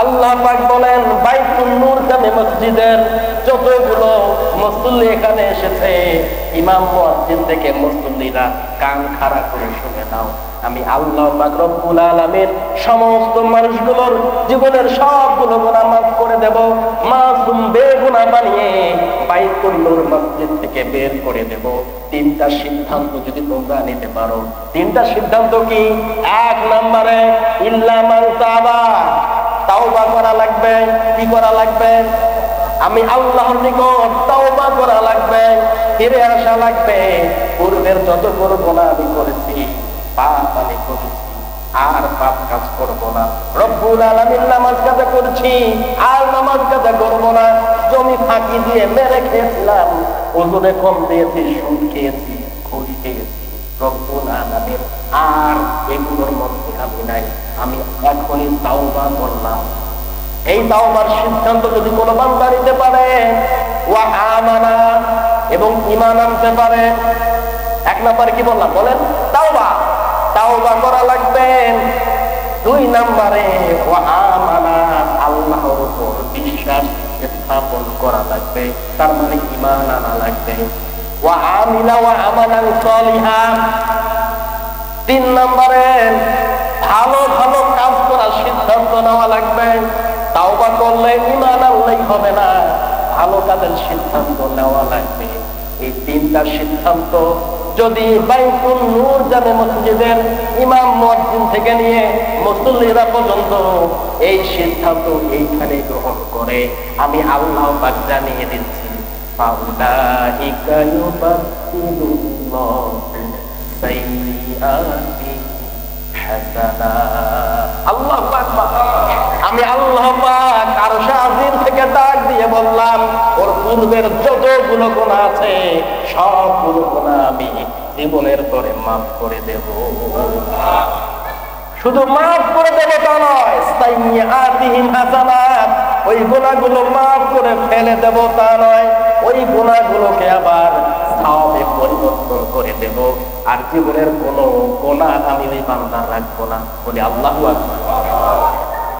আল্লাহ পাক বলেন বাইতুল নূর জামে মসজিদের যতগুলো মুসল্লি এখানে এসেছে, ইমাম মুয়াজ্জিন থেকে মুসল্লিরা কান খাড়া করে শুনে নাও, আমি আল্লাহ পাক রব্বুল আলামিন সমস্ত মানুষগুলোর জীবনের সবগুলো গুনাহ মাফ করে দেব, মাসুম বেগুনাহ বানিয়ে বাইতুল নূর মসজিদ থেকে বের করে দেব। তিনটা সিদ্ধান্ত যদি তোমরা নিতে পারো, তিনটা সিদ্ধান্ত কি? এক নম্বরে ইল্লা মান তাবা, তাওবা করা লাগবে। কি করা লাগবে? আমি আল্লাহর নিকট তাওবা করা লাগবে, ফিরে আসা লাগবে। পূর্বের যতগুলো গুনাহ আমি করেছি, পাপ আমি করেছি, আর পাপ কাজ করব না। রব্বুল আলামিন নামাজ কাজা করছি, আর নামাজ কাজা করব না। জমি ফাঁকি দিয়ে মেরে খেয়েছিলাম, ওজনে কম দিয়েছি, সুদ খেয়েছি, ঘুষ খেয়েছি। রব্বুল আলামিন আর এগুলোর মধ্যে আমি নাই, আমি এখনই তাওবা করলাম। এই তাওবার সিদ্ধান্ত যদি কোনো বান্দা নিতে পারে, ওয়া আমানা, এবং ঈমান আনতে পারে। এক নম্বরে কি বললাম বলেন? তাওবা, তাওবা করা লাগবে। দুই নম্বরে ওয়া আমানা, আল্লাহর উপর বিশ্বাস স্থাপন করা লাগবে, তার মানে ঈমান আনা লাগবে। ওয়া আমিলা ওয়া আমালান সালিহা, তিন নম্বরে ভালো ভালো কাজ করার সিদ্ধান্ত নেওয়া লাগবে। তাওবা করলে ঈমান আনলেই হবে না, ভালো কাজের সিদ্ধান্ত নেওয়া লাগবে। এই তিনটা সিদ্ধান্ত যদি বাইতুল নূর জামে মসজিদের ইমাম মুয়াজ্জিন থেকে নিয়ে মুসল্লিরা পর্যন্ত এই সিদ্ধান্ত এইখানে গ্রহণ করে, আমি আল্লাহ পাক জানিয়ে দিচ্ছি, ফাউলাইকা ইউবাদদিলুল্লাহু সাইয়্যাতি হাসানা। আল্লাহু আকবার। আমি আল্লাহ পাক আরশে আজিম থেকে ডাক দিয়ে বললাম, ওর পূর্বের যতগুলো গুনাহ আছে সবগুলো গুনাহ আমি জীবনের পরে মাফ করে দেব। শুধু মাফ করে দেব তা নয়, সাইয়্যাতিহিম হাসানাত, ওই গুনাহগুলো মাফ করে ফেলে দেব তা নয়, ওই গুনাহগুলোকে আবার সওয়াবে পরিবর্তন করে দেব। আর জীবনের কোনো গুনাহ আমি ওই বান্দার রাখবো না। বলি আল্লাহু আকবার।